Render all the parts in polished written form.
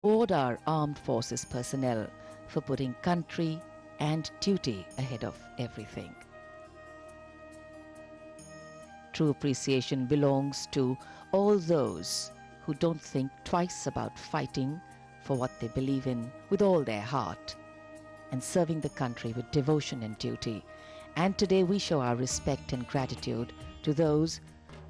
Award our armed forces personnel for putting country and duty ahead of everything. True appreciation belongs to all those who don't think twice about fighting for what they believe in with all their heart and serving the country with devotion and duty. And today we show our respect and gratitude to those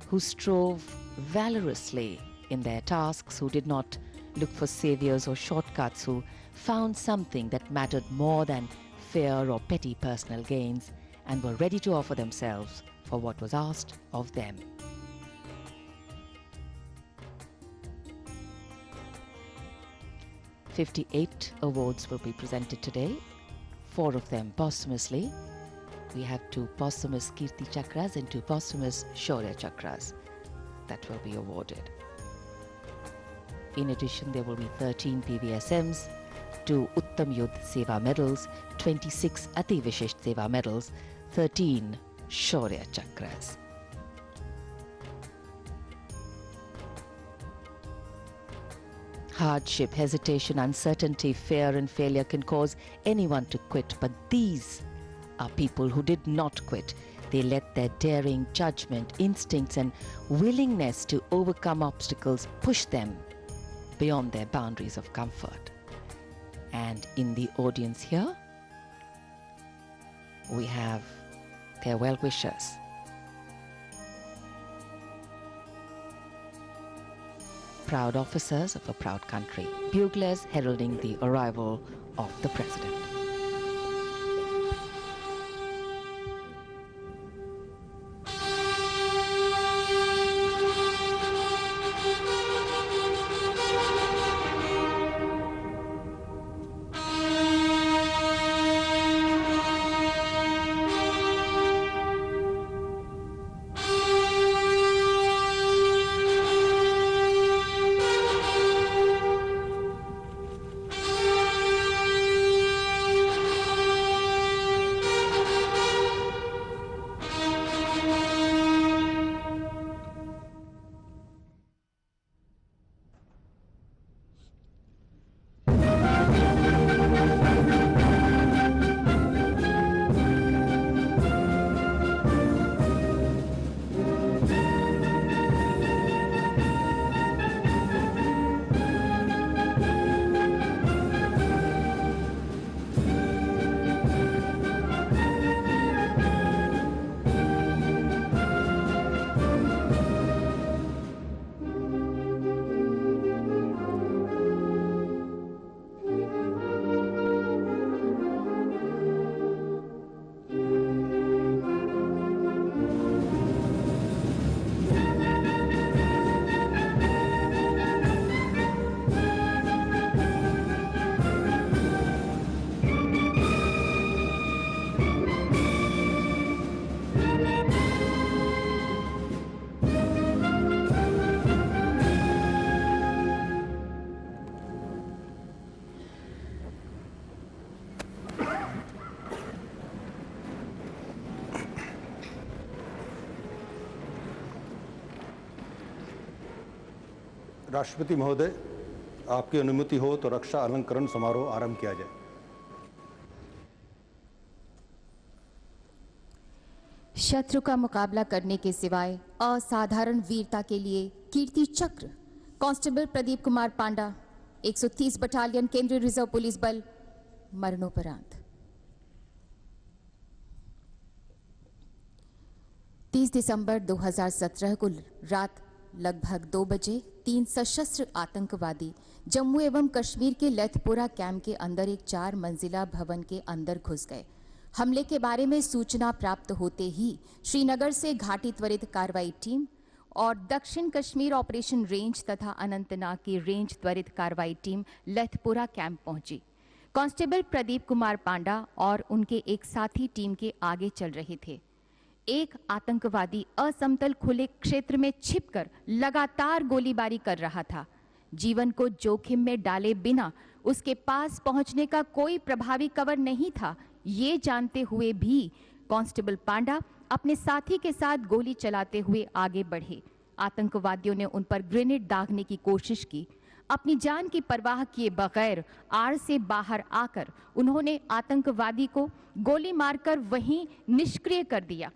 who strove valorously in their tasks, who did not look for saviors or shortcuts, who found something that mattered more than fear or petty personal gains, and were ready to offer themselves for what was asked of them. "58 awards will be presented today, 4 of them posthumously. We have 2 posthumous Kirti Chakras and 2 posthumous Shaurya Chakras that will be awarded. In addition, there will be 13 PVSMs, 2 Uttam Yudh Seva medals, 26 Ati Vishisht Seva medals, 13 Shaurya Chakras. Hardship, hesitation, uncertainty, fear and failure can cause anyone to quit, but these are people who did not quit. They let their daring, judgment, instincts and willingness to overcome obstacles push them beyond their boundaries of comfort. And in the audience here, we have their well-wishers. Proud officers of a proud country, buglers heralding the arrival of the President. राष्ट्रपति महोदय, आपकी अनुमति हो तो रक्षा अलंकरण समारोह आरंभ किया जाए। शत्रु का मुकाबला करने के सिवाय असाधारण वीरता के लिए कीर्ति चक्र कांस्टेबल प्रदीप कुमार पांडा, 130 बटालियन केंद्रीय रिजर्व पुलिस बल, मरणोपरांत। 30 दिसंबर 2017 को रात लगभग 2 बजे 3 सशस्त्र आतंकवादी जम्मू एवं कश्मीर के लेथपोरा कैंप के अंदर एक 4 मंजिला भवन के अंदर घुस गए। हमले के बारे में सूचना प्राप्त होते ही श्रीनगर से घाटी त्वरित कार्रवाई टीम और दक्षिण कश्मीर ऑपरेशन रेंज तथा अनंतनाग की रेंज त्वरित कार्रवाई टीम लेथपोरा कैंप पहुंची। कांस्टेबल प्रदीप कुमार पांडा और उनके एक साथी टीम के आगे चल रहे थे। एक आतंकवादी असमतल खुले क्षेत्र में छिपकर लगातार गोलीबारी कर रहा था। जीवन को जोखिम में डाले बिना उसके पास पहुंचने का कोई प्रभावी कवर नहीं था। ये जानते हुए भी कांस्टेबल पांडा अपने साथी के साथ गोली चलाते हुए आगे बढ़े। आतंकवादियों ने उन पर ग्रेनेड दागने की कोशिश की। अपनी जान की परवाह किए बगैर आड़ से बाहर आकर उन्होंने आतंकवादी को गोली मारकर वहीं निष्क्रिय कर दिया।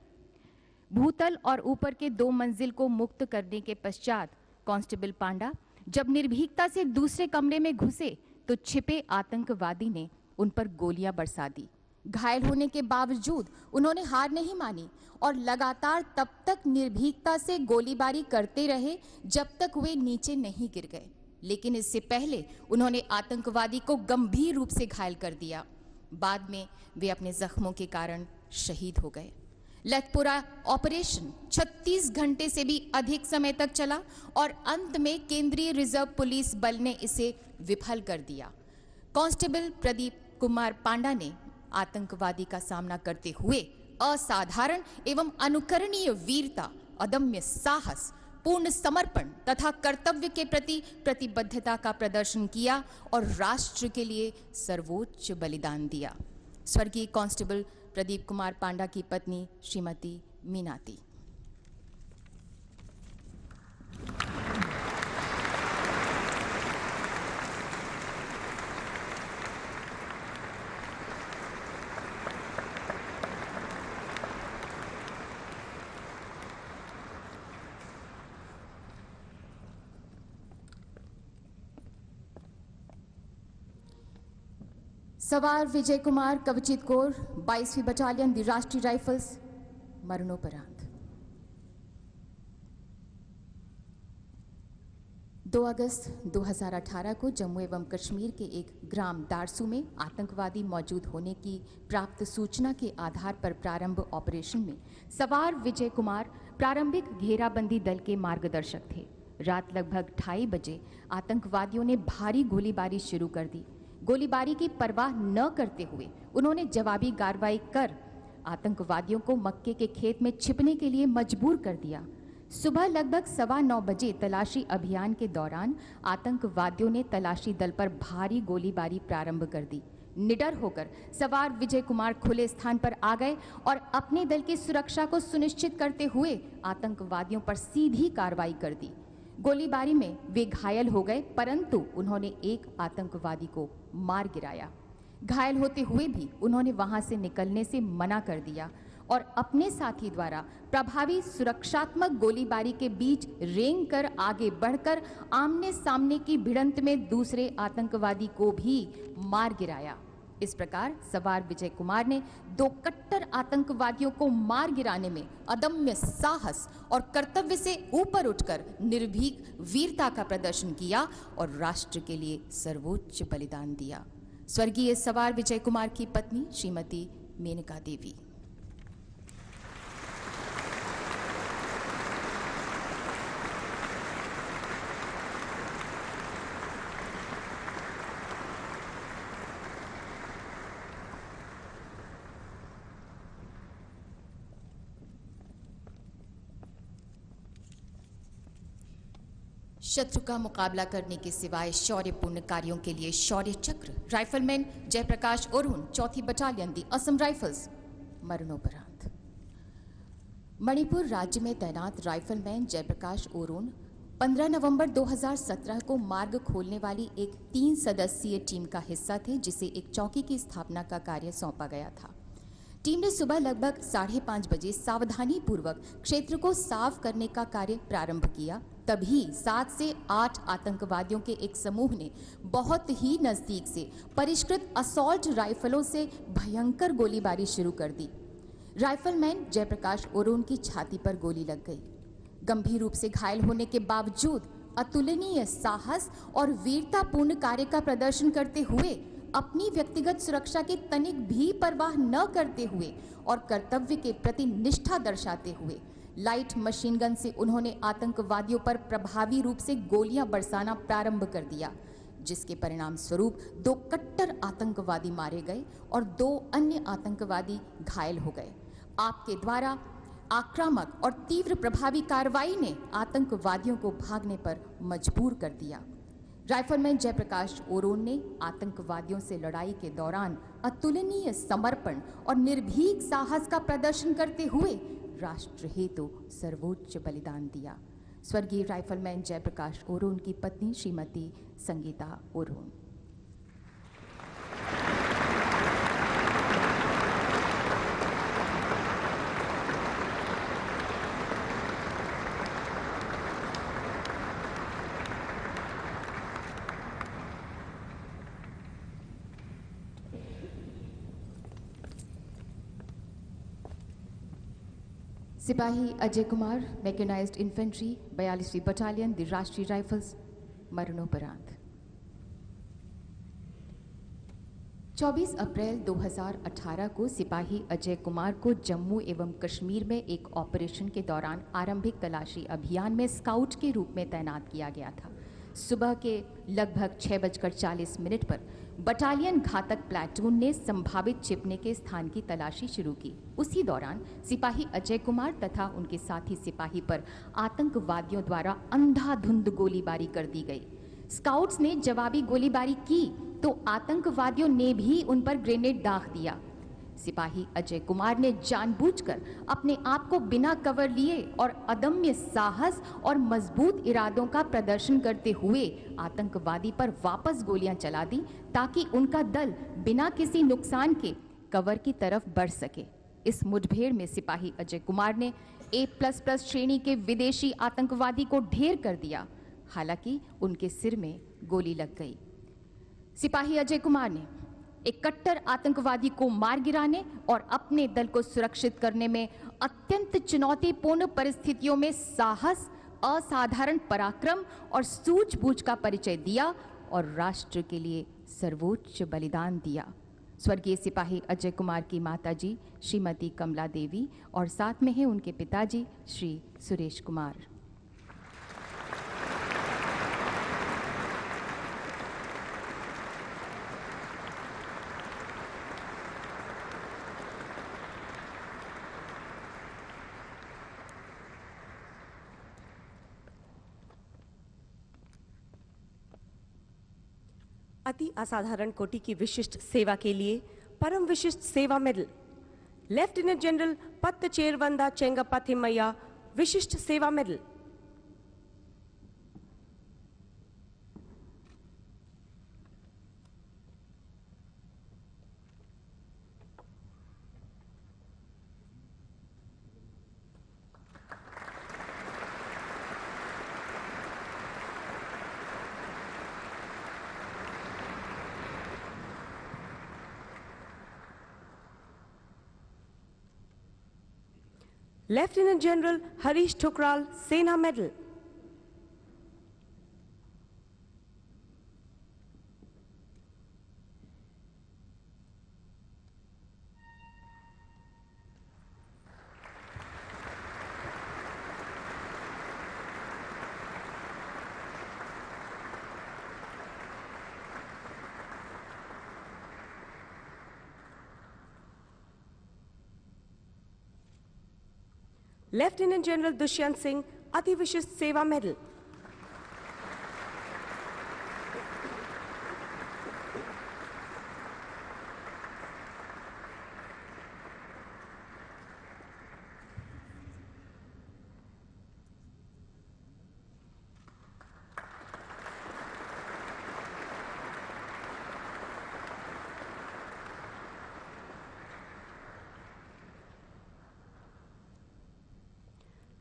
भूतल और ऊपर के 2 मंजिल को मुक्त करने के पश्चात कांस्टेबल पांडा जब निर्भीकता से दूसरे कमरे में घुसे तो छिपे आतंकवादी ने उन पर गोलियां बरसा दी। घायल होने के बावजूद उन्होंने हार नहीं मानी और लगातार तब तक निर्भीकता से गोलीबारी करते रहे जब तक वे नीचे नहीं गिर गए। लेकिन इससे पहले उन्होंने आतंकवादी को गंभीर रूप से घायल कर दिया। बाद में वे अपने जख्मों के कारण शहीद हो गए। लेथपोरा ऑपरेशन 36 घंटे से भी अधिक समय तक चला और अंत में केंद्रीय रिजर्व पुलिस बल ने इसे विफल कर दिया। कांस्टेबल प्रदीप कुमार पांडा ने आतंकवादी का सामना करते हुए असाधारण एवं अनुकरणीय वीरता, अदम्य साहस, पूर्ण समर्पण तथा कर्तव्य के प्रति प्रतिबद्धता का प्रदर्शन किया और राष्ट्र के लिए सर्वोच्च बलिदान दिया। स्वर्गीय कांस्टेबल प्रदीप कुमार पांडा की पत्नी श्रीमती मीनाती। सवार विजय कुमार कवचित कोर 22वीं बटालियन दी राष्ट्रीय राइफल्स, मरणोपरांत। 2 अगस्त 2018 को जम्मू एवं कश्मीर के एक ग्राम दारसू में आतंकवादी मौजूद होने की प्राप्त सूचना के आधार पर प्रारंभ ऑपरेशन में सवार विजय कुमार प्रारंभिक घेराबंदी दल के मार्गदर्शक थे। रात लगभग 2:30 बजे आतंकवादियों ने भारी गोलीबारी शुरू कर दी। गोलीबारी की परवाह न करते हुए उन्होंने जवाबी कार्रवाई कर आतंकवादियों को मक्के के खेत में छिपने के लिए मजबूर कर दिया। सुबह लगभग 9:15 बजे तलाशी अभियान के दौरान आतंकवादियों ने तलाशी दल पर भारी गोलीबारी प्रारंभ कर दी। निडर होकर सवार विजय कुमार खुले स्थान पर आ गए और अपने दल की सुरक्षा को सुनिश्चित करते हुए आतंकवादियों पर सीधी कार्रवाई कर दी। गोलीबारी में वे घायल हो गए, परंतु उन्होंने एक आतंकवादी को मार गिराया। घायल होते हुए भी उन्होंने वहां से निकलने से मना कर दिया और अपने साथी द्वारा प्रभावी सुरक्षात्मक गोलीबारी के बीच रेंग कर आगे बढ़कर आमने सामने की भिड़ंत में दूसरे आतंकवादी को भी मार गिराया। इस प्रकार सवार विजय कुमार ने 2 कट्टर आतंकवादियों को मार गिराने में अदम्य साहस और कर्तव्य से ऊपर उठकर निर्भीक वीरता का प्रदर्शन किया और राष्ट्र के लिए सर्वोच्च बलिदान दिया। स्वर्गीय सवार विजय कुमार की पत्नी श्रीमती मेनका देवी। शत्रु का मुकाबला करने के सिवाय शौर्यपूर्ण कार्यों के लिए शौर्य चक्र राइफलमैन जयप्रकाश ओरुन 4th बटालियन दी असम राइफल्स, मरणोपरांत। मणिपुर राज्य में तैनात राइफलमैन जयप्रकाश ओरुन 15 नवंबर 2017 को मार्ग खोलने वाली एक 3 सदस्यीय टीम का हिस्सा थे, जिसे एक चौकी की स्थापना का कार्य सौंपा गया था। टीम ने सुबह लगभग 5:30 बजे सावधानी पूर्वक क्षेत्र को साफ करने का कार्य प्रारंभ किया। तभी 7 से 8 आतंकवादियों के एक समूह ने बहुत ही नजदीक से परिष्कृत असॉल्ट राइफलों से भयंकर गोलीबारी शुरू कर दी। राइफलमैन जयप्रकाश ओरुन की छाती पर गोली लग गई। गंभीर रूप से घायल होने के बावजूद अतुलनीय साहस और वीरतापूर्ण कार्य का प्रदर्शन करते हुए, अपनी व्यक्तिगत सुरक्षा की तनिक भी परवाह न करते हुए और कर्तव्य के प्रति निष्ठा दर्शाते हुए लाइट मशीन गन से उन्होंने आतंकवादियों पर प्रभावी रूप से गोलियां बरसाना प्रारंभ कर दिया, जिसके परिणाम स्वरूप 2 कट्टर आतंकवादी मारे गए और 2 अन्य आतंकवादी घायल हो गए। आपके द्वारा आक्रामक और तीव्र प्रभावी कार्रवाई ने आतंकवादियों को भागने पर मजबूर कर दिया। राइफलमैन जयप्रकाश ओरुन ने आतंकवादियों से लड़ाई के दौरान अतुलनीय समर्पण और निर्भीक साहस का प्रदर्शन करते हुए राष्ट्र हेतु सर्वोच्च बलिदान दिया। स्वर्गीय राइफलमैन जयप्रकाश ओरोन की पत्नी श्रीमती संगीता ओरोन। सिपाही अजय कुमार, मैकेनाइज्ड इन्फेंट्री, 42वीं बटालियन, द राष्ट्रीय राइफल्स, मरणोपरांत। 24 अप्रैल 2018 को सिपाही अजय कुमार को जम्मू एवं कश्मीर में एक ऑपरेशन के दौरान आरंभिक तलाशी अभियान में स्काउट के रूप में तैनात किया गया था। सुबह के लगभग 6:40 पर बटालियन घातक प्लाटून ने संभावित छिपने के स्थान की तलाशी शुरू की। उसी दौरान सिपाही अजय कुमार तथा उनके साथी सिपाही पर आतंकवादियों द्वारा अंधाधुंध गोलीबारी कर दी गई। स्काउट्स ने जवाबी गोलीबारी की तो आतंकवादियों ने भी उन पर ग्रेनेड दाग दिया। सिपाही अजय कुमार ने जानबूझकर अपने आप को बिना कवर लिए और अदम्य साहस और मजबूत इरादों का प्रदर्शन करते हुए आतंकवादी पर वापस गोलियां चला दी ताकि उनका दल बिना किसी नुकसान के कवर की तरफ बढ़ सके। इस मुठभेड़ में सिपाही अजय कुमार ने A++ श्रेणी के विदेशी आतंकवादी को ढेर कर दिया। हालांकि उनके सिर में गोली लग गई। सिपाही अजय कुमार ने एक कट्टर आतंकवादी को मार गिराने और अपने दल को सुरक्षित करने में अत्यंत चुनौतीपूर्ण परिस्थितियों में साहस, असाधारण पराक्रम और सूझबूझ का परिचय दिया और राष्ट्र के लिए सर्वोच्च बलिदान दिया। स्वर्गीय सिपाही अजय कुमार की माताजी श्रीमती कमला देवी और साथ में हैं उनके पिताजी श्री सुरेश कुमार। अति असाधारण कोटि की विशिष्ट सेवा के लिए परम विशिष्ट सेवा medal lieutenant general पत्त चेरवंदा Chengappa Thimayya विशिष्ट सेवा medal. Lieutenant General Harish Thukral, Sena Medal. Lieutenant General Dushyant Singh, Ati Vishisht Seva Medal.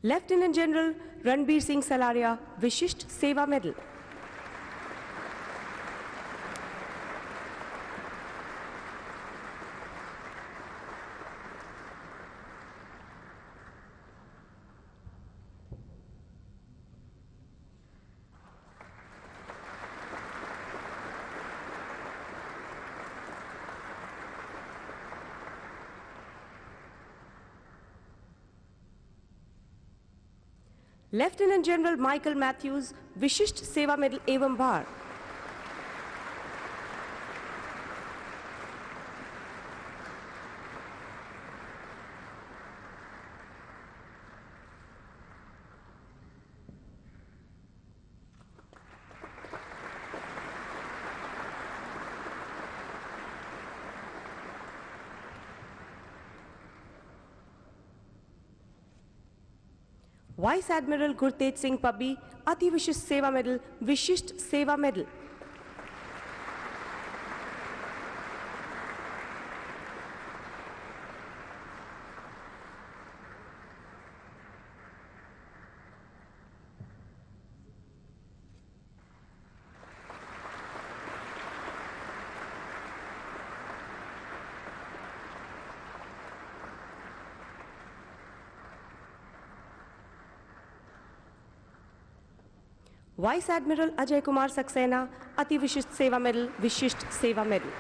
Lieutenant General Ranbir Singh Salaria, Vishisht Seva Medal. Lieutenant General Michael Matthews, Vishisht Seva Medal Evam Bhar. Vice admiral Gurtej Singh Pabbi, Ati Vishisht सेवा medal, विशिष्ट सेवा medal. Vice admiral Ajay Kumar Saxena, Ati Vishisht सेवा medal, विशिष्ट सेवा medal.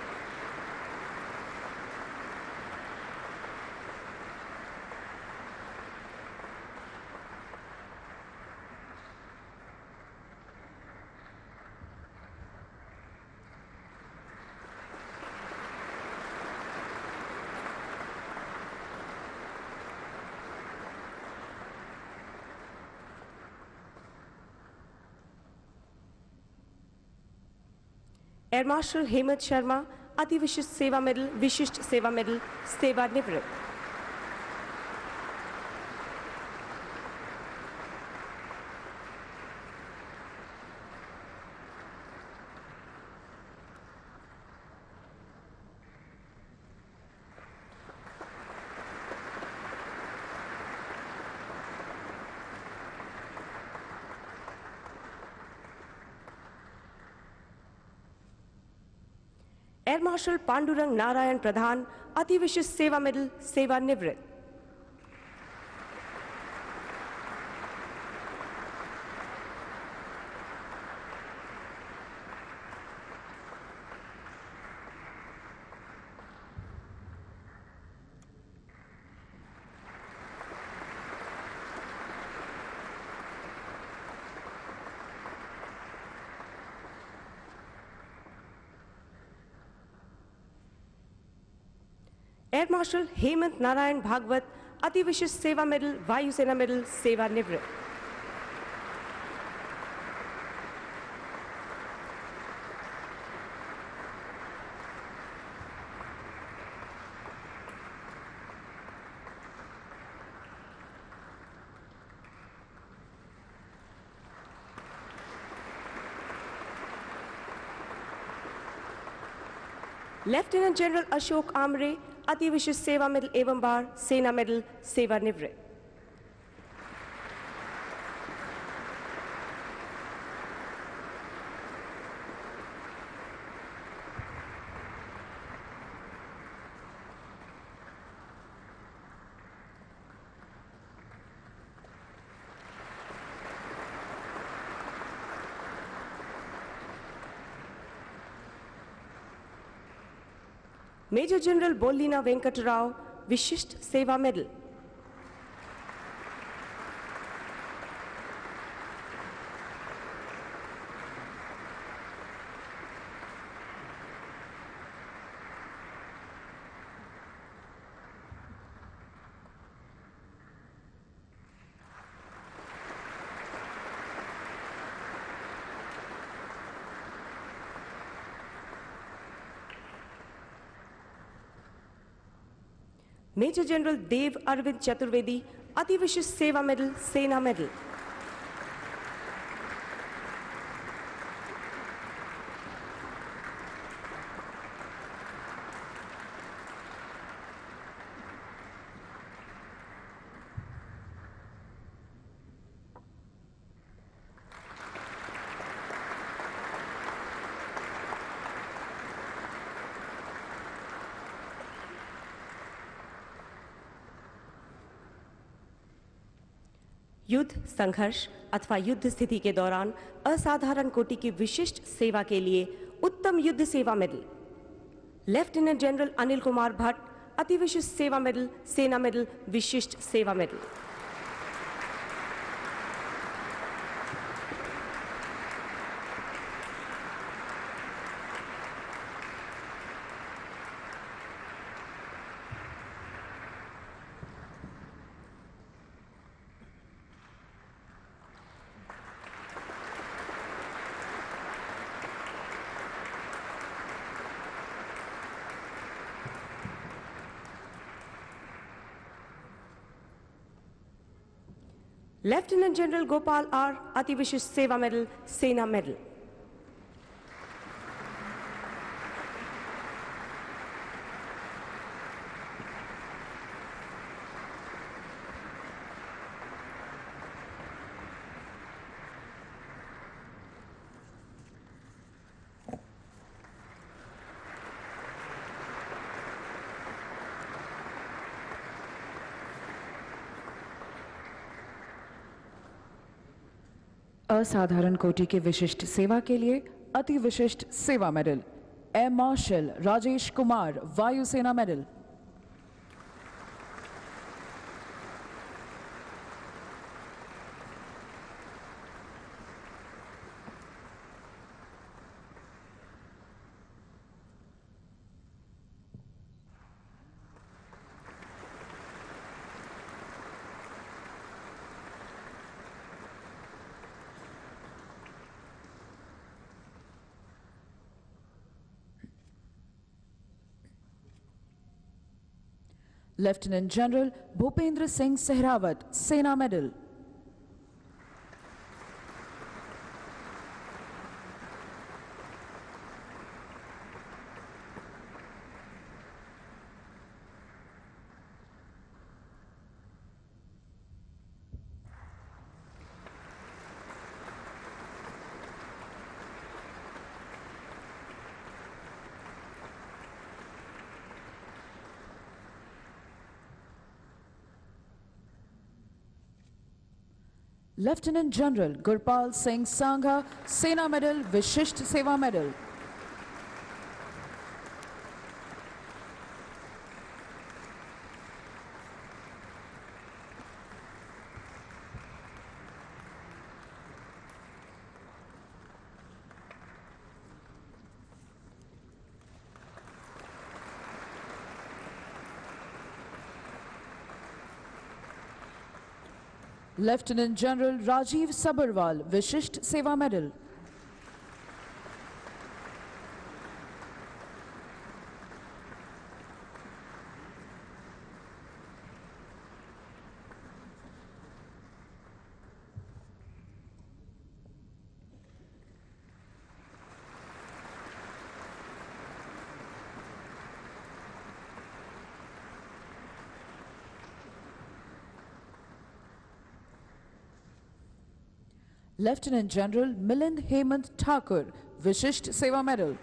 Air marshal Hemant Sharma, Ati Vishisht सेवा medal, विशिष्ट सेवा medal, सेवानिवृत्त। एयर मार्शल पांडुरंग नारायण प्रधान, अति विशिष्ट सेवा मेडल, सेवानिवृत्त। एयर मार्शल हेमंत नारायण भागवत, अति विशिष्ट सेवा मेडल, वायुसेना मेडल, सेवानिवृत्त। लेफ्टिनेंट जनरल अशोक आमरे, अति विशिष्ट सेवा मेडल एवं बार, सेना मेडल, सेवानिवृत्त। मेजर जनरल बोल्लीना वेंकटराव, विशिष्ट सेवा मेडल। मेजर जनरल देव अरविंद चतुर्वेदी, अति विशिष्ट सेवा मेडल, सेना मेडल। युद्ध, संघर्ष अथवा युद्ध स्थिति के दौरान असाधारण कोटि की विशिष्ट सेवा के लिए उत्तम युद्ध सेवा medal. Lieutenant general Anil Kumar Bhatt, अति विशिष्ट सेवा मेडल, सेना मेडल, विशिष्ट सेवा medal. Lieutenant General Gopal R. Ati Vishisht Seva Medal, Sena Medal. असाधारण कोटि के विशिष्ट सेवा के लिए अति विशिष्ट सेवा medal air martial Rajesh Kumar वायुसेना medal. Lieutenant General Bhupendra Singh Sehrawat, Sena Medal. Lieutenant General Gurpal Singh Sangha, Sena Medal, Vishisht Seva Medal. Lieutenant General Rajiv Sabharwal, Vishisht Seva Medal. Lieutenant General Milind Hemant Thakur, Vishisht Seva Medal.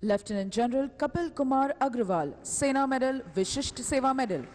Lieutenant General Kapil Kumar Agrawal, Sena Medal, Vishisht Seva Medal.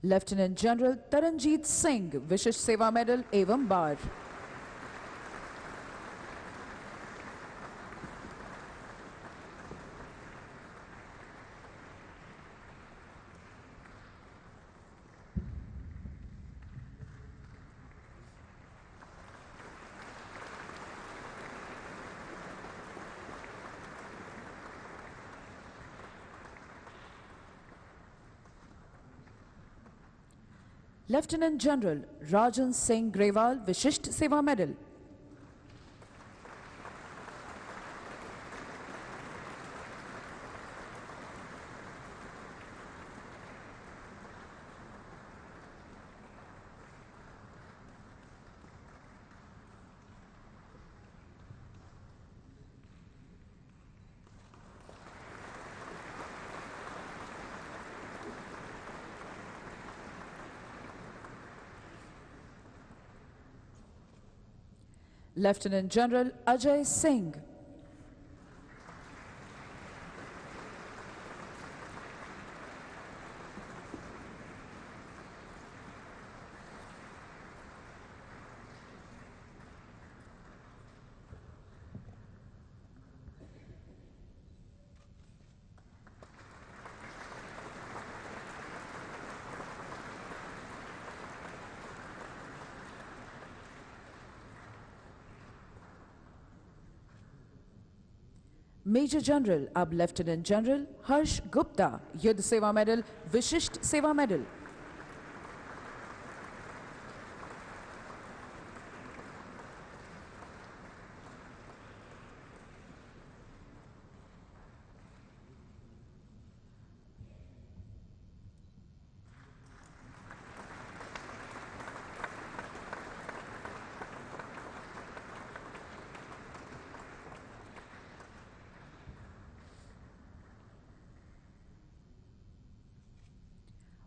Lieutenant General Taranjeet Singh, Vishisht Seva Medal, Evam Bar. Lieutenant General Rajan Singh Grewal, Vishisht Seva Medal. Lieutenant General Ajay Singh. Major general अब lieutenant general Harsh Gupta, Yuddh सेवा medal, विशिष्ट सेवा medal.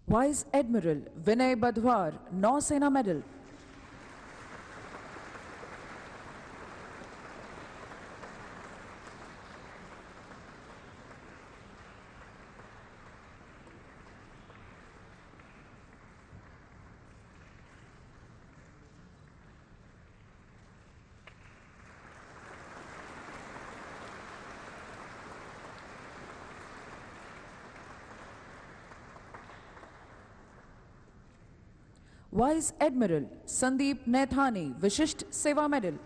Vice admiral Vinay Badhwar, Nausena medal. Vice admiral Sandeep Naithani, Vishisht सेवा medal.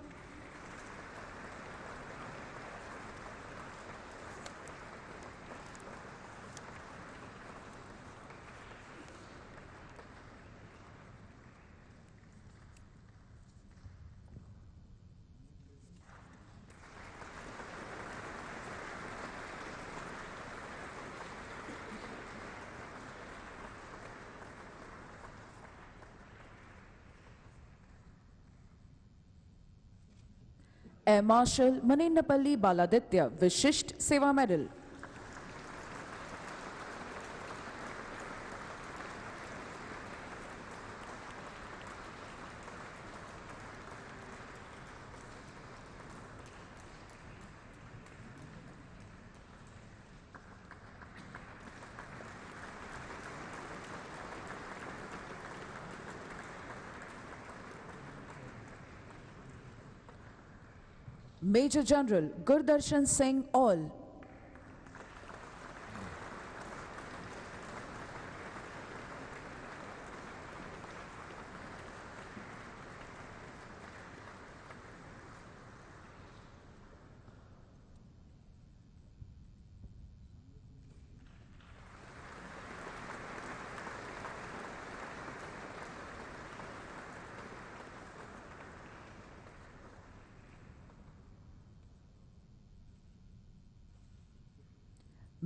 Air marshal Maninnapalli Baladitya, Vishisht सेवा medal. Major general Gurdarshan Singh Aul.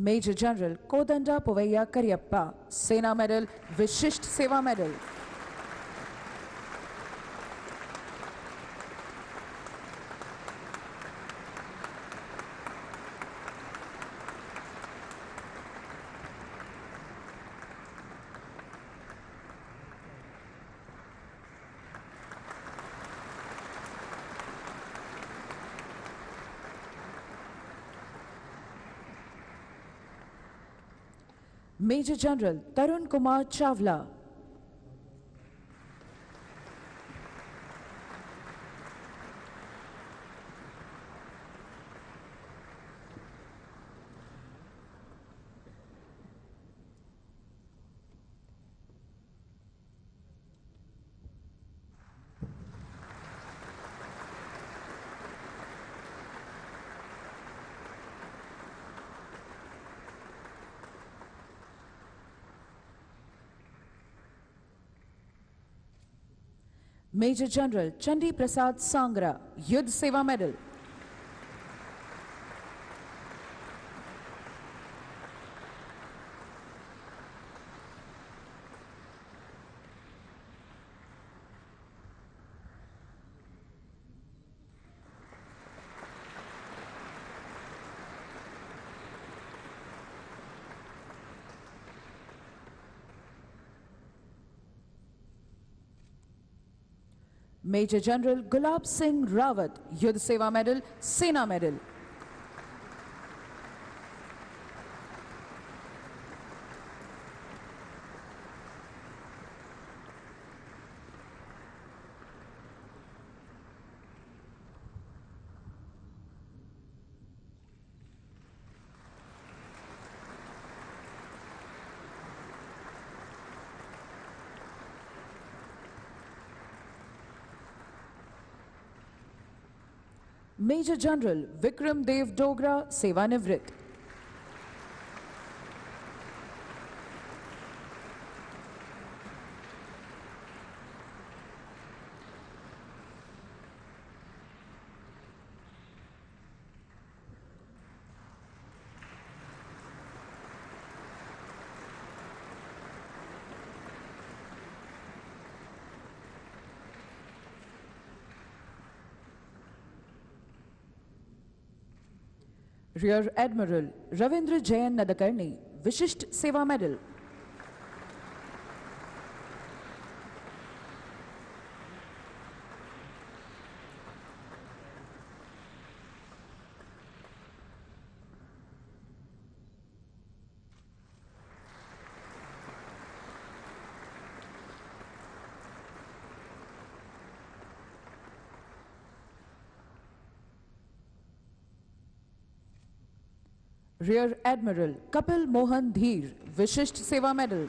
Major general Kodanda Poovaiah Cariappa, Sena medal, विशिष्ट सेवा medal. Major general Tarun Kumar Chawla. Major general Chandi Prasad Sangra, Yuddh सेवा medal. Major general Gulab Singh Rawat, युद्ध सेवा मेडल, सेना medal. Major general Vikram Dev Dogra, सेवानिवृत्त। रियर एडमिरल रविंद्र जैन नदकर्णी, विशिष्ट सेवा medal. Rear admiral Kapil Mohan Dhir, विशिष्ट सेवा मेडल।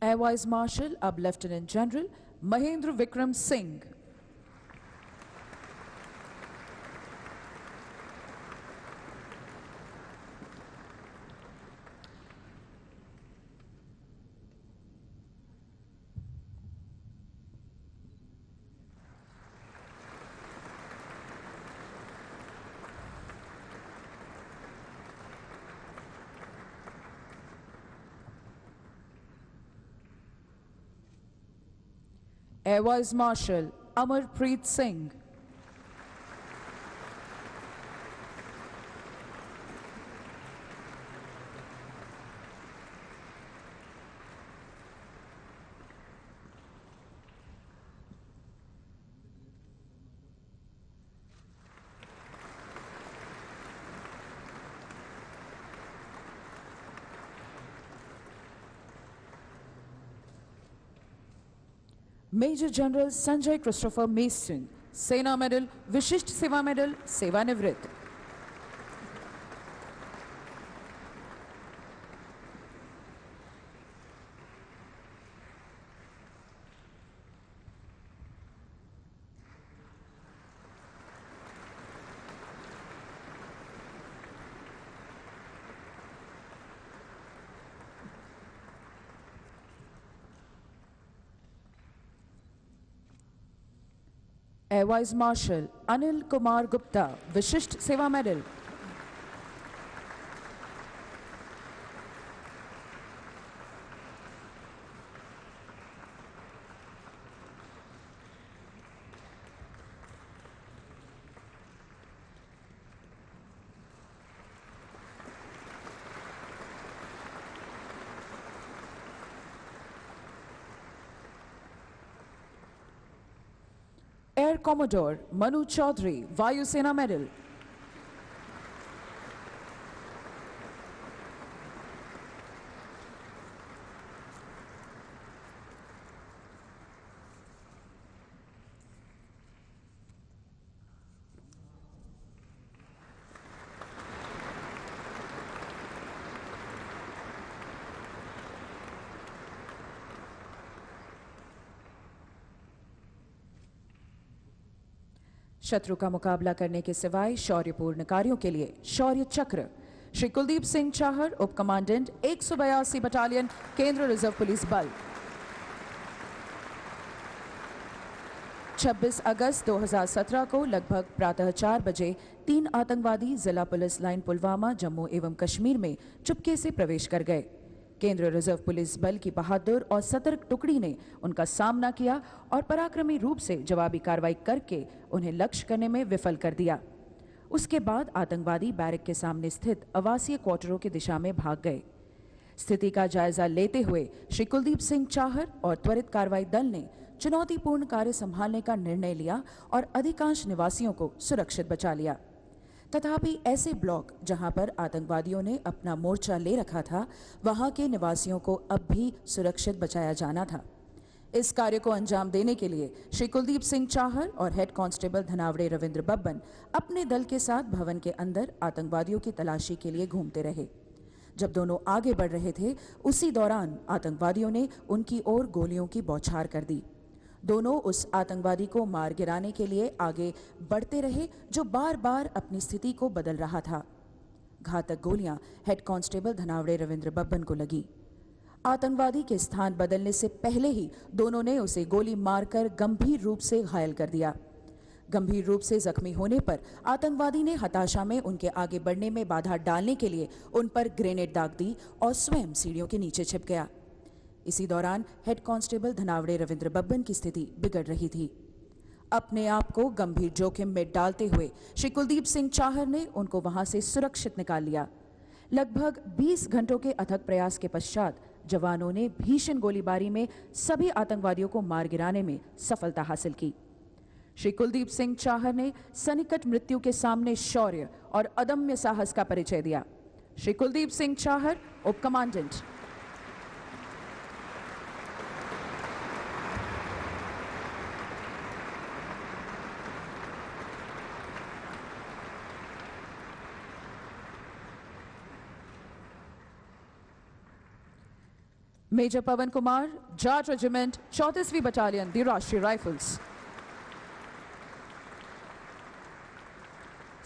एयर वाइस मार्शल अब lieutenant general Mahendra Vikram Singh. Air vice marshal Amarpreet Singh. Major general Sanjay Christopher Mason, सेना मेडल, विशिष्ट सेवा मेडल, सेवानिवृत्त। Air vice marshal Anil Kumar Gupta, विशिष्ट सेवा medal. Air commodore Manu Chaudhary, वायुसेना मेडल। शत्रु का मुकाबला करने के सिवाय शौर्यपूर्ण कार्यों के लिए शौर्य चक्र श्री कुलदीप सिंह चाहर, उप कमांडेंट 182 बटालियन, केंद्रीय रिजर्व पुलिस बल। 26 अगस्त 2017 को लगभग प्रातः 4 बजे 3 आतंकवादी जिला पुलिस लाइन पुलवामा, जम्मू एवं कश्मीर में चुपके से प्रवेश कर गए। केंद्रीय रिजर्व पुलिस बल की बहादुर और सतर्क टुकड़ी ने उनका सामना किया और पराक्रमी रूप से जवाबी कार्रवाई करके उन्हें लक्ष्य करने में विफल कर दिया। उसके बाद आतंकवादी बैरक के सामने स्थित आवासीय क्वार्टरों की दिशा में भाग गए। स्थिति का जायजा लेते हुए श्री कुलदीप सिंह चाहर और त्वरित कार्रवाई दल ने चुनौतीपूर्ण कार्य संभालने का निर्णय लिया और अधिकांश निवासियों को सुरक्षित बचा लिया। तथापि ऐसे ब्लॉक जहां पर आतंकवादियों ने अपना मोर्चा ले रखा था, वहां के निवासियों को अब भी सुरक्षित बचाया जाना था। इस कार्य को अंजाम देने के लिए श्री कुलदीप सिंह चाहर और हेड कांस्टेबल धनावड़े रविंद्र बब्बन अपने दल के साथ भवन के अंदर आतंकवादियों की तलाशी के लिए घूमते रहे। जब दोनों आगे बढ़ रहे थे, उसी दौरान आतंकवादियों ने उनकी ओर गोलियों की बौछार कर दी। दोनों उस आतंकवादी को मार गिराने के लिए आगे बढ़ते रहे, जो बार बार अपनी स्थिति को बदल रहा था। घातक गोलियां हेड कांस्टेबल धनावड़े रविंद्र बब्बन को लगी। आतंकवादी के स्थान बदलने से पहले ही दोनों ने उसे गोली मारकर गंभीर रूप से घायल कर दिया। गंभीर रूप से जख्मी होने पर आतंकवादी ने हताशा में उनके आगे बढ़ने में बाधा डालने के लिए उन पर ग्रेनेड दाग दी और स्वयं सीढ़ियों के नीचे छिप गया। इसी दौरान हेड कांस्टेबल धनावड़े रविंद्र बब्बन की स्थिति बिगड़ रही थी। अपने आप को गंभीर जोखिम में डालते हुए श्री कुलदीप सिंह चाहर ने उनको वहां से सुरक्षित निकाल लिया। लगभग 20 घंटों के अथक प्रयास के पश्चात जवानों ने भीषण गोलीबारी में सभी आतंकवादियों को मार गिराने में सफलता हासिल की। श्री कुलदीप सिंह चाहर ने सन्निकट मृत्यु के सामने शौर्य और अदम्य साहस का परिचय दिया। श्री कुलदीप सिंह चाहर, उप कमांडेंट। मेजर पवन कुमार, जाट रेजिमेंट, 34वीं बटालियन, दी राष्ट्रीय राइफल्स।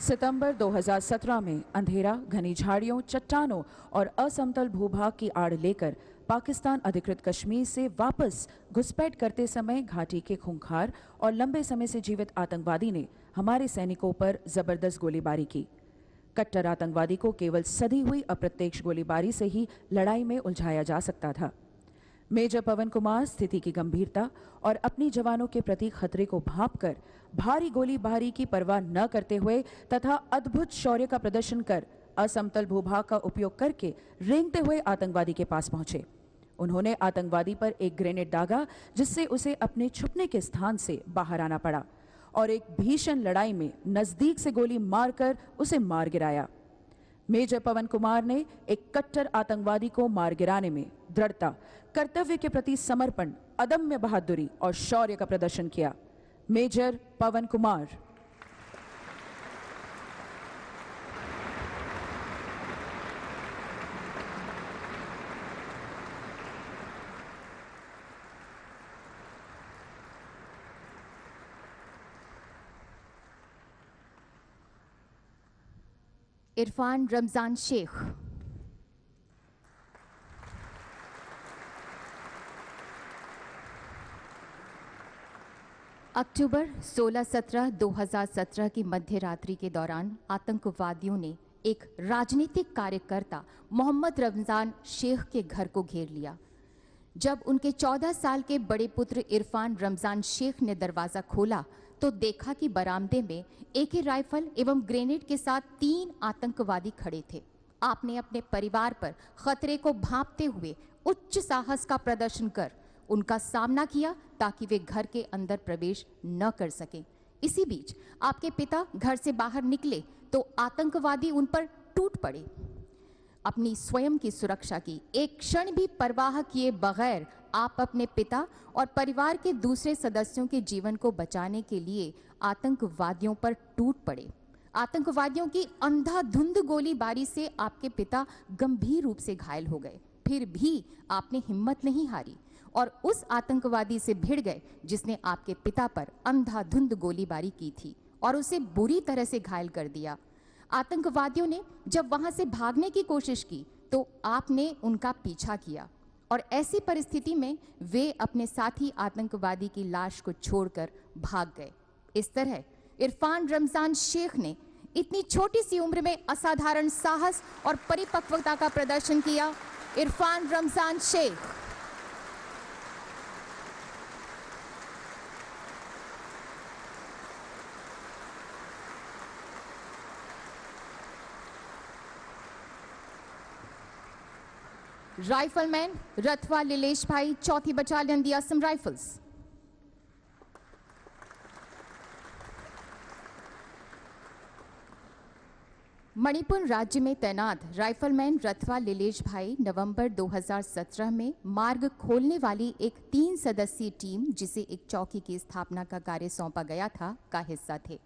सितंबर 2017 में अंधेरा, घनी झाड़ियों, चट्टानों और असमतल भूभाग की आड़ लेकर पाकिस्तान अधिकृत कश्मीर से वापस घुसपैठ करते समय घाटी के खूंखार और लंबे समय से जीवित आतंकवादी ने हमारे सैनिकों पर जबरदस्त गोलीबारी की। कट्टर आतंकवादी को केवल सधी हुई अप्रत्यक्ष गोलीबारी से ही लड़ाई में उलझाया जा सकता था। मेजर पवन कुमार स्थिति की गंभीरता और अपनी जवानों के प्रति खतरे को भांपकर भारी गोलीबारी की परवाह न करते हुए तथा अद्भुत शौर्य का प्रदर्शन कर असमतल भूभाग का उपयोग करके रेंगते हुए आतंकवादी के पास पहुंचे। उन्होंने आतंकवादी पर एक ग्रेनेड दागा, जिससे उसे अपने छुपने के स्थान से बाहर आना पड़ा और एक भीषण लड़ाई में नजदीक से गोली मारकर उसे मार गिराया। मेजर पवन कुमार ने एक कट्टर आतंकवादी को मार गिराने में दृढ़ता, कर्तव्य के प्रति समर्पण, अदम्य बहादुरी और शौर्य का प्रदर्शन किया। मेजर पवन कुमार। इरफान रमजान शेख। अक्टूबर 16-17, 2017 की मध्य रात्रि के दौरान आतंकवादियों ने एक राजनीतिक कार्यकर्ता मोहम्मद रमजान शेख के घर को घेर लिया। जब उनके 14 साल के बड़े पुत्र इरफान रमजान शेख ने दरवाज़ा खोला तो देखा कि बरामदे में AK राइफल एवं ग्रेनेड के साथ 3 आतंकवादी खड़े थे। आपने अपने परिवार पर खतरे को भांपते हुए उच्च साहस का प्रदर्शन कर उनका सामना किया ताकि वे घर के अंदर प्रवेश न कर सकें। इसी बीच आपके पिता घर से बाहर निकले तो आतंकवादी उन पर टूट पड़े। अपनी स्वयं की सुरक्षा की एक क्षण भी परवाह किए बगैर आप अपने पिता और परिवार के दूसरे सदस्यों के जीवन को बचाने के लिए आतंकवादियों पर टूट पड़े। आतंकवादियों की अंधाधुंध गोलीबारी से आपके पिता गंभीर रूप से घायल हो गए। फिर भी आपने हिम्मत नहीं हारी और उस आतंकवादी से भिड़ गए जिसने आपके पिता पर अंधाधुंद गोलीबारी की थी और उसे बुरी तरह से घायल कर दिया। आतंकवादियों ने जब वहां से भागने की कोशिश की तो आपने उनका पीछा किया और ऐसी परिस्थिति में वे अपने साथी आतंकवादी की लाश को छोड़कर भाग गए। इस तरह इरफान रमजान शेख ने इतनी छोटी सी उम्र में असाधारण साहस और परिपक्वता का प्रदर्शन किया। इरफान रमजान शेख। राइफलमैन रथवा लीलेश भाई, 4थी बटालियन दी असम राइफल्स। मणिपुर राज्य में तैनात राइफलमैन रथवा लीलेश भाई नवंबर 2017 में मार्ग खोलने वाली एक 3 सदस्यीय टीम, जिसे एक चौकी की स्थापना का कार्य सौंपा गया था, का हिस्सा थे।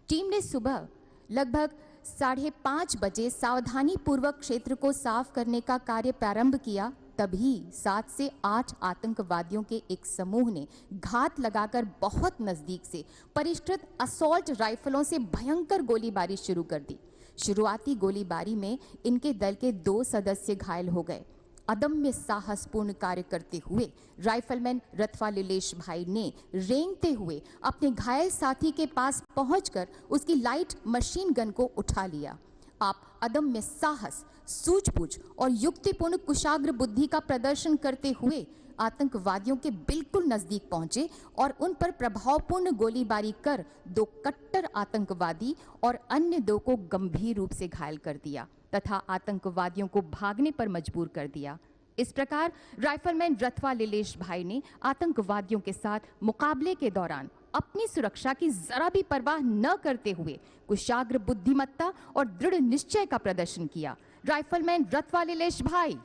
टीम ने सुबह लगभग 5:30 बजे सावधानी पूर्वक क्षेत्र को साफ करने का कार्य प्रारंभ किया। तभी 7 से 8 आतंकवादियों के एक समूह ने घात लगाकर बहुत नजदीक से परिष्कृत असॉल्ट राइफलों से भयंकर गोलीबारी शुरू कर दी। शुरुआती गोलीबारी में इनके दल के 2 सदस्य घायल हो गए। अदम्य साहसपूर्ण कार्य करते हुए राइफलमैन रथवा लीलेश भाई ने रेंगते हुए अपने घायल साथी के पास पहुंचकर उसकी लाइट मशीन गन को उठा लिया। आप अदम्य साहस, सूझबूझ और युक्तिपूर्ण कुशाग्र बुद्धि का प्रदर्शन करते हुए आतंकवादियों के बिल्कुल नजदीक पहुंचे और उन पर प्रभावपूर्ण गोलीबारी कर 2 कट्टर आतंकवादी और अन्य 2 को गंभीर रूप से घायल कर दिया तथा आतंकवादियों को भागने पर मजबूर कर दिया। इस प्रकार राइफलमैन रथवा लीलेश भाई ने आतंकवादियों के साथ मुकाबले के दौरान अपनी सुरक्षा की जरा भी परवाह न करते हुए कुशाग्र बुद्धिमत्ता और दृढ़ निश्चय का प्रदर्शन किया। राइफलमैन रथवा लीलेश भाई।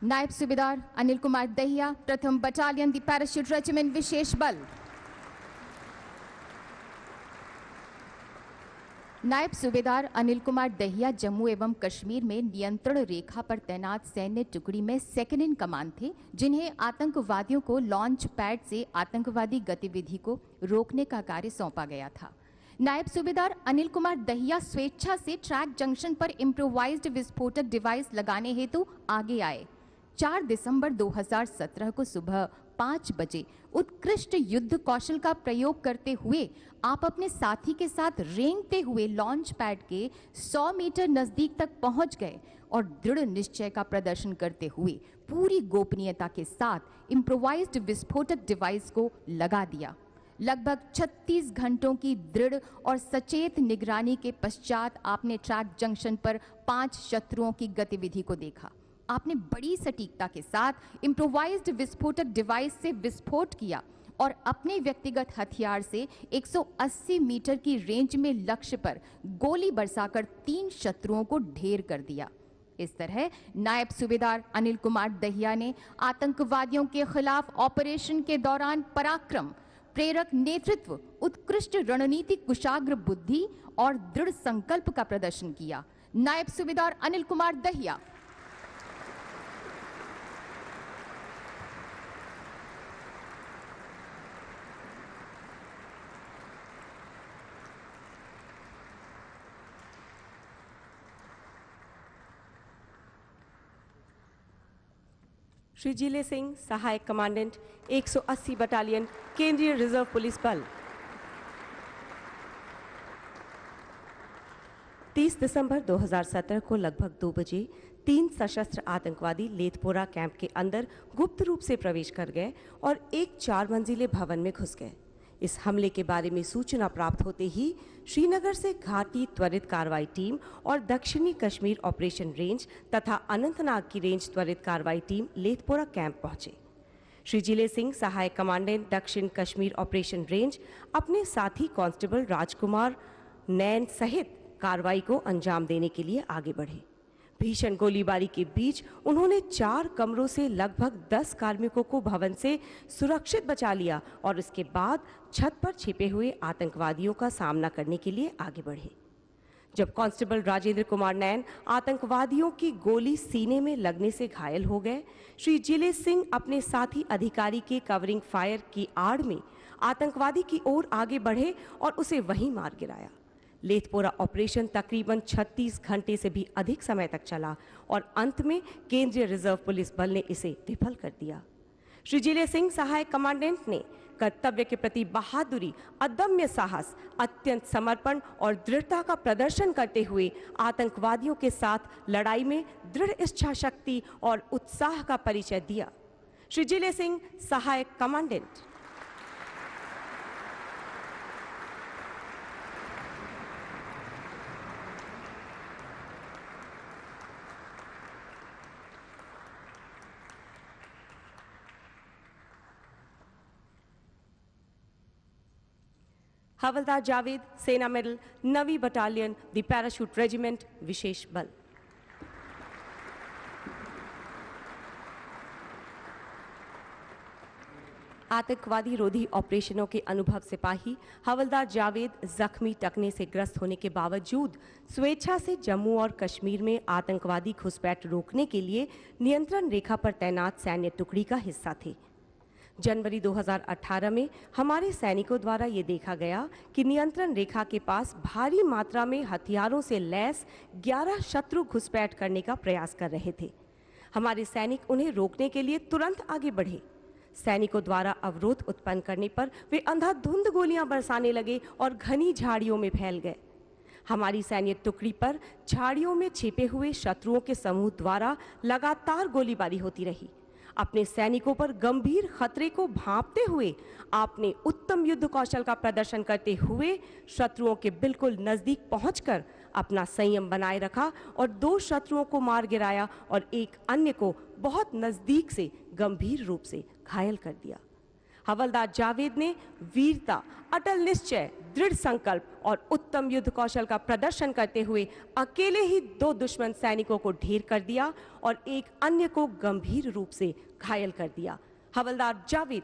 नायब सूबेदार अनिल कुमार दहिया, प्रथम बटालियन दी पैराशूट रेजिमेंट विशेष बल। नायब सूबेदार अनिल कुमार दहिया जम्मू एवं कश्मीर में नियंत्रण रेखा पर तैनात सैन्य टुकड़ी में सेकंड इन कमांड थे, जिन्हें आतंकवादियों को लॉन्च पैड से आतंकवादी गतिविधि को रोकने का कार्य सौंपा गया था। नायब सूबेदार अनिल कुमार दहिया स्वेच्छा से ट्रैक जंक्शन पर इम्प्रोवाइज्ड विस्फोटक डिवाइस लगाने हेतु आगे आए। 4 दिसंबर 2017 को सुबह 5 बजे उत्कृष्ट युद्ध कौशल का प्रयोग करते हुए आप अपने साथी के साथ रेंगते हुए लॉन्च पैड के 100 मीटर नजदीक तक पहुंच गए और दृढ़ निश्चय का प्रदर्शन करते हुए पूरी गोपनीयता के साथ इम्प्रोवाइज्ड विस्फोटक डिवाइस को लगा दिया। लगभग 36 घंटों की दृढ़ और सचेत निगरानी के पश्चात आपने ट्रैक जंक्शन पर 5 शत्रुओं की गतिविधि को देखा। आपने बड़ी सटीकता के साथ इम्प्रोवाइज्ड विस्फोटक डिवाइस से विस्फोट किया और अपने व्यक्तिगत हथियार से 180 मीटर की रेंज में लक्ष्य पर गोली बरसाकर 3 शत्रुओं को ढेर कर दिया। इस तरह नायब सूबेदार अनिल कुमार दहिया ने आतंकवादियों के खिलाफ ऑपरेशन के दौरान पराक्रम, प्रेरक नेतृत्व, उत्कृष्ट रणनीतिक कुशाग्र बुद्धि और दृढ़ संकल्प का प्रदर्शन किया। नायब सूबेदार अनिल कुमार दहिया। श्री जिले सिंह, सहायक कमांडेंट 180 बटालियन केंद्रीय रिजर्व पुलिस बल। 30 दिसंबर 2017 को लगभग 2 बजे 3 सशस्त्र आतंकवादी लेथपोरा कैंप के अंदर गुप्त रूप से प्रवेश कर गए और एक 4 मंजिले भवन में घुस गए। इस हमले के बारे में सूचना प्राप्त होते ही श्रीनगर से घाटी त्वरित कार्रवाई टीम और दक्षिणी कश्मीर ऑपरेशन रेंज तथा अनंतनाग की रेंज त्वरित कार्रवाई टीम लेथपोरा कैंप पहुंचे। श्री जिले सिंह, सहायक कमांडेंट दक्षिण कश्मीर ऑपरेशन रेंज, अपने साथी कांस्टेबल राजकुमार नैन सहित कार्रवाई को अंजाम देने के लिए आगे बढ़े। भीषण गोलीबारी के बीच उन्होंने 4 कमरों से लगभग 10 कार्मिकों को भवन से सुरक्षित बचा लिया और उसके बाद छत पर छिपे हुए आतंकवादियों का सामना करने के लिए आगे बढ़े। जब कांस्टेबल राजेंद्र कुमार नैन आतंकवादियों की गोली सीने में लगने से घायल हो गए, श्री जिले सिंह अपने साथी अधिकारी के कवरिंग फायर की आड़ में आतंकवादी की ओर आगे बढ़े और उसे वहीं मार गिराया। लेथपोरा ऑपरेशन तकरीबन 36 घंटे से भी अधिक समय तक चला और अंत में केंद्रीय रिजर्व पुलिस बल ने इसे विफल कर दिया। श्री जिले सिंह, सहायक कमांडेंट ने कर्तव्य के प्रति बहादुरी, अदम्य साहस, अत्यंत समर्पण और दृढ़ता का प्रदर्शन करते हुए आतंकवादियों के साथ लड़ाई में दृढ़ इच्छा शक्ति और उत्साह का परिचय दिया। श्री जिले सिंह, सहायक कमांडेंट। हवलदार जावेद, सेना मेडल, 9वीं बटालियन, द पैराशूट रेजिमेंट, विशेष बल। आतंकवादी रोधी ऑपरेशनों के अनुभव सिपाही हवलदार जावेद जख्मी टकने से ग्रस्त होने के बावजूद स्वेच्छा से जम्मू और कश्मीर में आतंकवादी घुसपैठ रोकने के लिए नियंत्रण रेखा पर तैनात सैन्य टुकड़ी का हिस्सा थे। जनवरी 2018 में हमारे सैनिकों द्वारा ये देखा गया कि नियंत्रण रेखा के पास भारी मात्रा में हथियारों से लैस 11 शत्रु घुसपैठ करने का प्रयास कर रहे थे। हमारे सैनिक उन्हें रोकने के लिए तुरंत आगे बढ़े। सैनिकों द्वारा अवरोध उत्पन्न करने पर वे अंधाधुंध गोलियां बरसाने लगे और घनी झाड़ियों में फैल गए। हमारी सैन्य टुकड़ी पर झाड़ियों में छिपे हुए शत्रुओं के समूह द्वारा लगातार गोलीबारी होती रही। अपने सैनिकों पर गंभीर खतरे को भांपते हुए आपने उत्तम युद्ध कौशल का प्रदर्शन करते हुए शत्रुओं के बिल्कुल नजदीक पहुंचकर अपना संयम बनाए रखा और 2 शत्रुओं को मार गिराया और एक अन्य को बहुत नजदीक से गंभीर रूप से घायल कर दिया। हवलदार जावेद ने वीरता, अटल निश्चय, दृढ़ संकल्प और उत्तम युद्ध कौशल का प्रदर्शन करते हुए अकेले ही 2 दुश्मन सैनिकों को ढेर कर दिया और एक अन्य को गंभीर रूप से घायल कर दिया। हवलदार जावेद।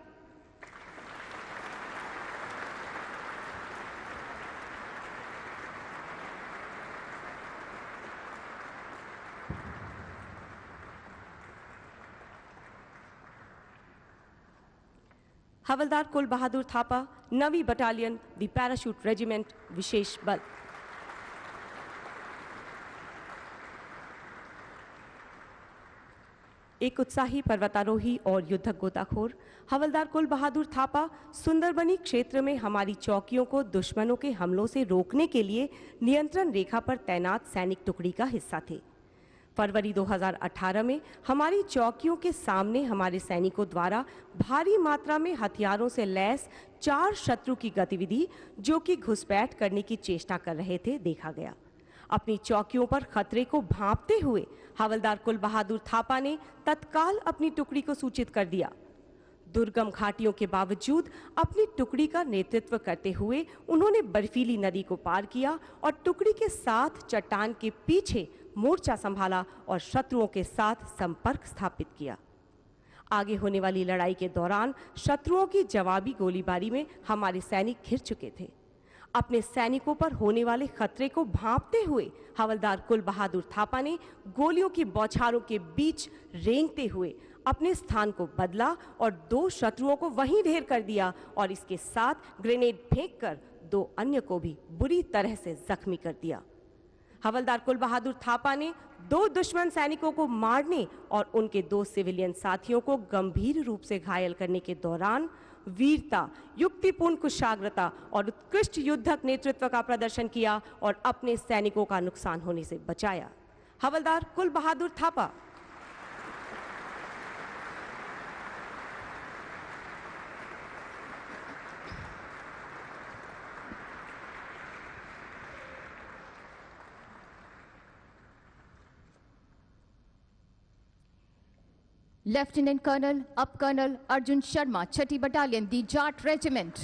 हवलदार कुल बहादुर थापा, 9वीं बटालियन, द पैराशूट रेजिमेंट, विशेष बल। एक उत्साही पर्वतारोही और युद्धक गोताखोर हवलदार कुल बहादुर थापा सुंदरबनी क्षेत्र में हमारी चौकियों को दुश्मनों के हमलों से रोकने के लिए नियंत्रण रेखा पर तैनात सैनिक टुकड़ी का हिस्सा थे। फरवरी 2018 में हमारी चौकियों के सामने हमारे सैनिकों द्वारा भारी मात्रा में हथियारों से लैस 4 शत्रु की गतिविधि, जो कि घुसपैठ करने की चेष्टा कर रहे थे, देखा गया। अपनी चौकियों पर खतरे को भांपते हुए हवलदार कुल बहादुर थापा ने तत्काल अपनी टुकड़ी को सूचित कर दिया। दुर्गम घाटियों के बावजूद अपनी टुकड़ी का नेतृत्व करते हुए उन्होंने बर्फीली नदी को पार किया और टुकड़ी के साथ चट्टान के पीछे मोर्चा संभाला और शत्रुओं के साथ संपर्क स्थापित किया। आगे होने वाली लड़ाई के दौरान शत्रुओं की जवाबी गोलीबारी में हमारे सैनिक घिर चुके थे। अपने सैनिकों पर होने वाले खतरे को भांपते हुए हवलदार कुल बहादुर थापा ने गोलियों की बौछारों के बीच रेंगते हुए अपने स्थान को बदला और 2 शत्रुओं को वहीं ढेर कर दिया और इसके साथ ग्रेनेड फेंककर 2 अन्य को भी बुरी तरह से जख्मी कर दिया। हवलदार कुल बहादुर थापा ने 2 दुश्मन सैनिकों को मारने और उनके 2 सिविलियन साथियों को गंभीर रूप से घायल करने के दौरान वीरता, युक्तिपूर्ण कुशाग्रता और उत्कृष्ट युद्धक नेतृत्व का प्रदर्शन किया और अपने सैनिकों का नुकसान होने से बचाया। हवलदार कुल बहादुर थापा। लेफ्टिनेंट कर्नल अब कर्नल अर्जुन शर्मा, 6ठी बटालियन, दी जाट रेजिमेंट।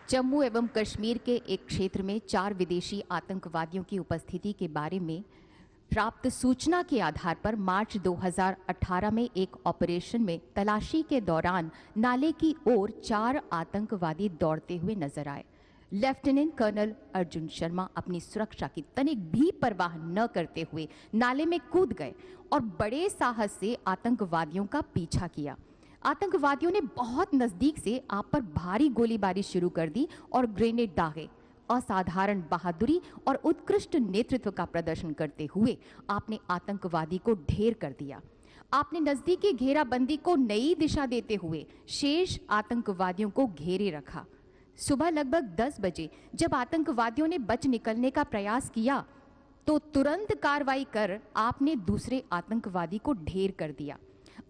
जम्मू एवं कश्मीर के एक क्षेत्र में 4 विदेशी आतंकवादियों की उपस्थिति के बारे में प्राप्त सूचना के आधार पर मार्च 2018 में एक ऑपरेशन में तलाशी के दौरान नाले की ओर 4 आतंकवादी दौड़ते हुए नजर आए। लेफ्टिनेंट कर्नल अर्जुन शर्मा अपनी सुरक्षा की तनिक भी परवाह न करते हुए नाले में कूद गए और बड़े साहस से आतंकवादियों का पीछा किया। आतंकवादियों ने बहुत नजदीक से आप पर भारी गोलीबारी शुरू कर दी और ग्रेनेड दागे। असाधारण बहादुरी और उत्कृष्ट नेतृत्व का प्रदर्शन करते हुए आपने आतंकवादी को ढेर कर दिया। आपने नजदीकी घेराबंदी को नई दिशा देते हुए शेष आतंकवादियों को घेरे रखा। सुबह लगभग 10 बजे जब आतंकवादियों ने बच निकलने का प्रयास किया तो तुरंत कार्रवाई कर आपने दूसरे आतंकवादी को ढेर कर दिया।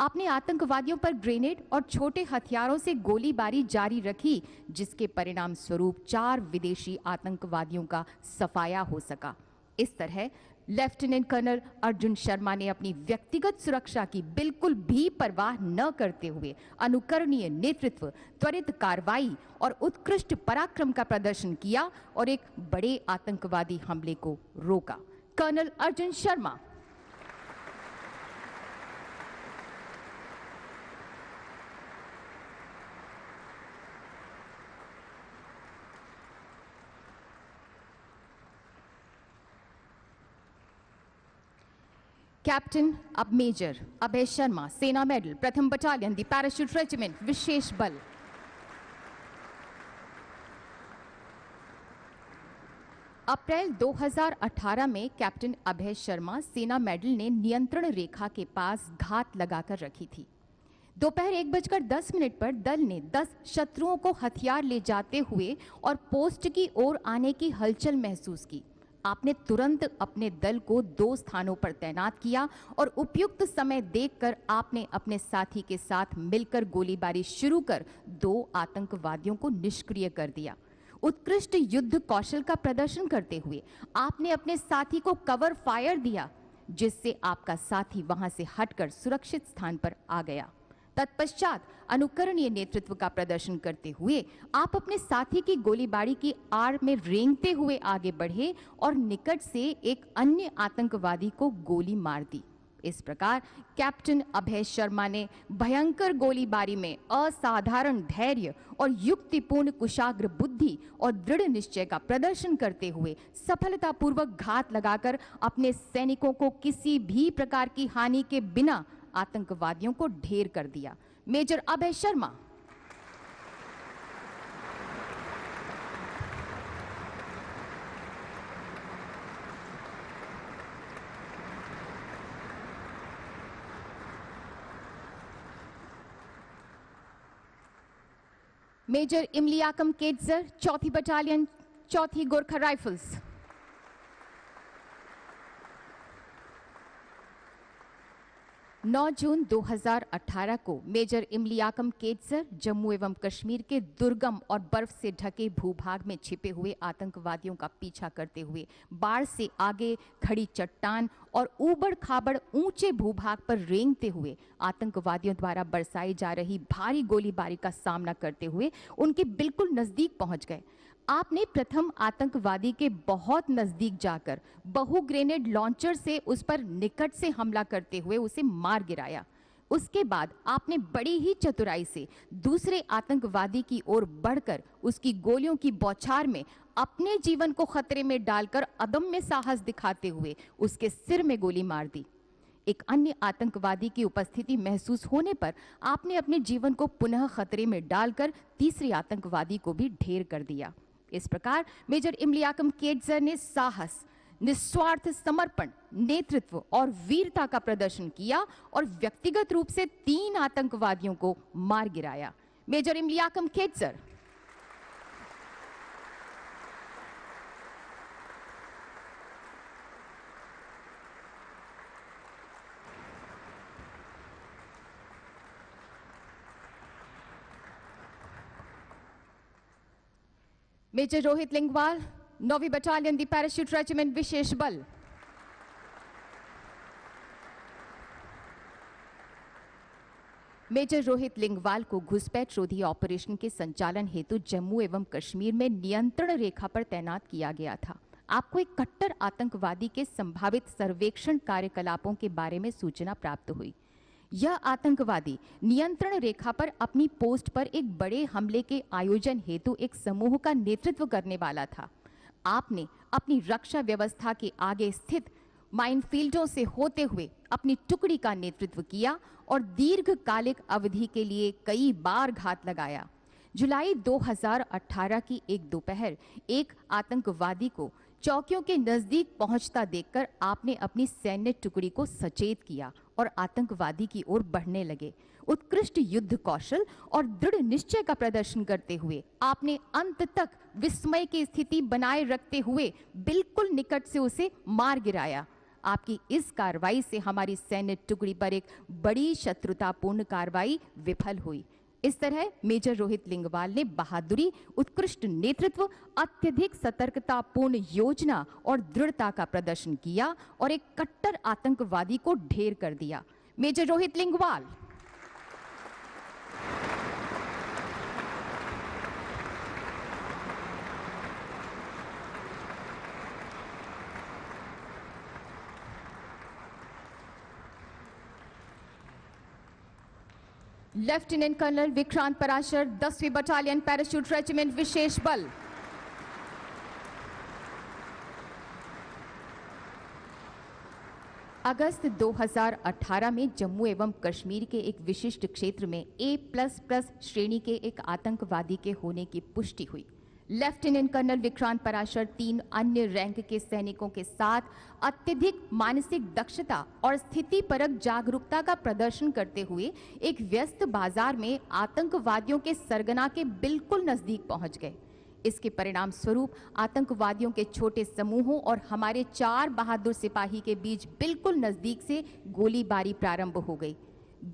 आपने आतंकवादियों पर ग्रेनेड और छोटे हथियारों से गोलीबारी जारी रखी, जिसके परिणाम स्वरूप 4 विदेशी आतंकवादियों का सफाया हो सका। इस तरह लेफ्टिनेंट कर्नल अर्जुन शर्मा ने अपनी व्यक्तिगत सुरक्षा की बिल्कुल भी परवाह न करते हुए अनुकरणीय नेतृत्व, त्वरित कार्रवाई और उत्कृष्ट पराक्रम का प्रदर्शन किया और एक बड़े आतंकवादी हमले को रोका। कर्नल अर्जुन शर्मा। कैप्टन अब मेजर अभय शर्मा, सेना मेडल, प्रथम बटालियन, द पैराशूट रेजिमेंट, विशेष बल। अप्रैल 2018 में कैप्टन अभय शर्मा सेना मेडल ने नियंत्रण रेखा के पास घात लगाकर रखी थी। दोपहर 1:10 पर दल ने 10 शत्रुओं को हथियार ले जाते हुए और पोस्ट की ओर आने की हलचल महसूस की। आपने तुरंत अपने दल को 2 स्थानों पर तैनात किया और उपयुक्त समय देखकर आपने अपने साथी के साथ मिलकर गोलीबारी शुरू कर 2 आतंकवादियों को निष्क्रिय कर दिया। उत्कृष्ट युद्ध कौशल का प्रदर्शन करते हुए आपने अपने साथी को कवर फायर दिया, जिससे आपका साथी वहां से हटकर सुरक्षित स्थान पर आ गया। तत्पश्चात अनुकरणीय नेतृत्व का प्रदर्शन करते हुए आप अपने साथी की गोलीबारी की आड़ में रेंगते हुए आगे बढ़े और निकट से एक अन्य आतंकवादी को गोली मार दी। इस प्रकार कैप्टन अभय शर्मा ने भयंकर गोलीबारी में असाधारण धैर्य और युक्तिपूर्ण कुशाग्र बुद्धि और दृढ़ निश्चय का प्रदर्शन करते हुए सफलतापूर्वक घात लगाकर अपने सैनिकों को किसी भी प्रकार की हानि के बिना आतंकवादियों को ढेर कर दिया। मेजर अभय शर्मा। मेजर इमलियाकम केटजर, 4थी बटालियन, 4थी गोरखा राइफल्स। नौ जून 2018 को मेजर इमलियाकम केटजर जम्मू एवं कश्मीर के दुर्गम और बर्फ से ढके भूभाग में छिपे हुए आतंकवादियों का पीछा करते हुए बाढ़ से आगे खड़ी चट्टान और ऊबड़ खाबड़ ऊंचे भूभाग पर रेंगते हुए आतंकवादियों द्वारा बरसाई जा रही भारी गोलीबारी का सामना करते हुए उनके बिल्कुल नजदीक पहुंच गए। आपने प्रथम आतंकवादी के बहुत नजदीक जाकर बहु ग्रेनेड लॉन्चर से उस पर निकट से हमला करते हुए उसे मार गिराया। उसके बाद आपने बड़ी ही चतुराई से दूसरे आतंकवादी की ओर बढ़कर उसकी गोलियों की बौछार में अपने जीवन को खतरे में डालकर अदम्य साहस दिखाते हुए उसके सिर में गोली मार दी। एक अन्य आतंकवादी की उपस्थिति महसूस होने पर आपने अपने जीवन को पुनः खतरे में डालकर तीसरे आतंकवादी को भी ढेर कर दिया। इस प्रकार मेजर इमलियाकम केटजर ने साहस, निस्वार्थ समर्पण, नेतृत्व और वीरता का प्रदर्शन किया और व्यक्तिगत रूप से 3 आतंकवादियों को मार गिराया। मेजर इमलियाकम केटजर। मेजर रोहित लिंगवाल, 9वीं बटालियन, द पैराशूट रेजिमेंट, विशेष बल। मेजर रोहित लिंगवाल को घुसपैठ रोधी ऑपरेशन के संचालन हेतु जम्मू एवं कश्मीर में नियंत्रण रेखा पर तैनात किया गया था। आपको एक कट्टर आतंकवादी के संभावित सर्वेक्षण कार्यकलापों के बारे में सूचना प्राप्त हुई। यह आतंकवादी नियंत्रण रेखा पर अपनी पोस्ट पर एक बड़े हमले के आयोजन हेतु एक समूह का नेतृत्व करने वाला था। आपने अपनी रक्षा व्यवस्था के आगे स्थित माइनफील्डों से होते हुए अपनी टुकड़ी का नेतृत्व किया और दीर्घकालिक अवधि के लिए कई बार घात लगाया। जुलाई 2018 की एक दोपहर एक आतंकवादी को चौकियों के नजदीक पहुंचता देखकर आपने अपनी सैन्य टुकड़ी को सचेत किया और आतंकवादी की ओर बढ़ने लगे। उत्कृष्ट युद्ध कौशल और दृढ़ निश्चय का प्रदर्शन करते हुए आपने अंत तक विस्मय की स्थिति बनाए रखते हुए बिल्कुल निकट से उसे मार गिराया। आपकी इस कार्रवाई से हमारी सैन्य टुकड़ी पर एक बड़ी शत्रुतापूर्ण कार्रवाई विफल हुई। इस तरह मेजर रोहित लिंगवाल ने बहादुरी, उत्कृष्ट नेतृत्व, अत्यधिक सतर्कतापूर्ण योजना और दृढ़ता का प्रदर्शन किया और एक कट्टर आतंकवादी को ढेर कर दिया। Major Rohit Lingwal. Lieutenant colonel Vikrant Parashar, 10वीं बटालियन पैराशूट रेजिमेंट विशेष बल। अगस्त 2018 में जम्मू एवं कश्मीर के एक विशिष्ट क्षेत्र में A++ श्रेणी के एक आतंकवादी के होने की पुष्टि हुई। लेफ्टिनेंट कर्नल विक्रांत पराशर 3 अन्य रैंक के सैनिकों के साथ अत्यधिक मानसिक दक्षता और स्थितिपरक जागरूकता का प्रदर्शन करते हुए एक व्यस्त बाजार में आतंकवादियों के सरगना के बिल्कुल नजदीक पहुंच गए। इसके परिणाम स्वरूप आतंकवादियों के छोटे समूहों और हमारे 4 बहादुर सिपाही के बीच बिल्कुल नजदीक से गोलीबारी प्रारंभ हो गई।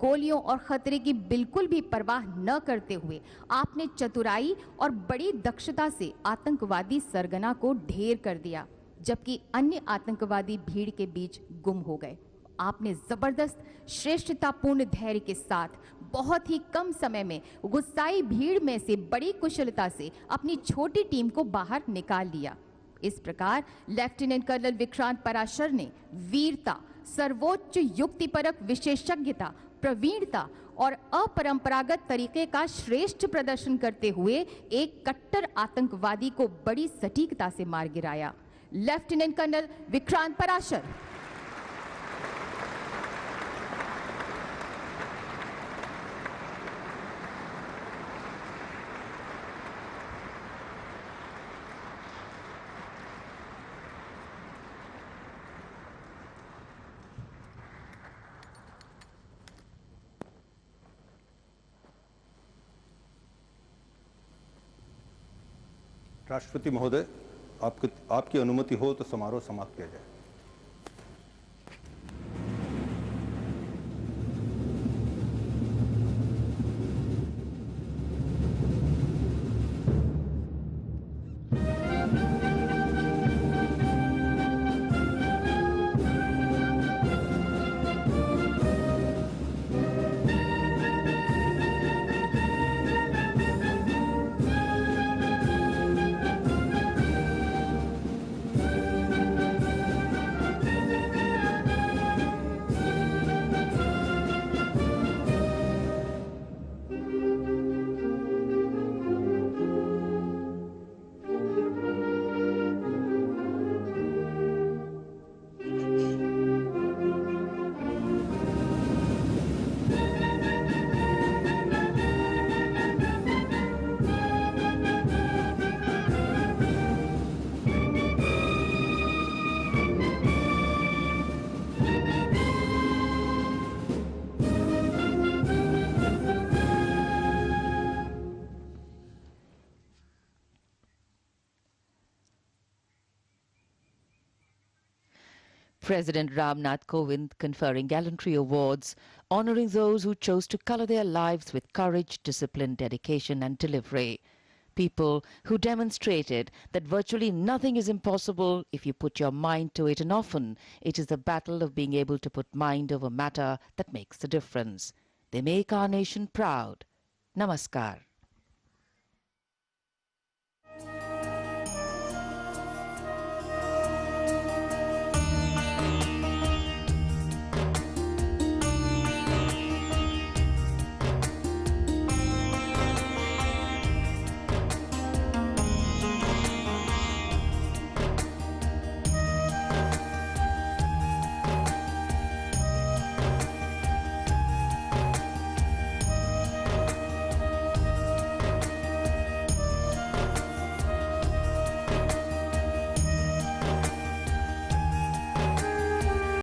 गोलियों और खतरे की बिल्कुल भी परवाह न करते हुए आपने चतुराई और बड़ी दक्षता से आतंकवादी सरगना को ढेर कर दिया, जबकि अन्य आतंकवादी भीड़ के बीच गुम हो गए। आपने जबरदस्त श्रेष्ठतापूर्ण धैर्य के साथ बहुत ही कम समय में गुस्साई भीड़ में से बड़ी कुशलता से अपनी छोटी टीम को बाहर निकाल लिया। इस प्रकार लेफ्टिनेंट कर्नल विक्रांत पराशर ने वीरता, सर्वोच्च युक्तिपरक विशेषज्ञता, प्रवीणता और अपरंपरागत तरीके का श्रेष्ठ प्रदर्शन करते हुए एक कट्टर आतंकवादी को बड़ी सटीकता से मार गिराया। Lieutenant colonel Vikrant Parashar. राष्ट्रपति महोदय, आपकी अनुमति हो तो समारोह समाप्त किया जाए। President Ramnath Kovind conferring gallantry awards, honoring those who chose to color their lives with courage, discipline, dedication and delivery. People who demonstrated that virtually nothing is impossible if you put your mind to it, and often it is the battle of being able to put mind over matter that makes the difference. They make our nation proud. Namaskar.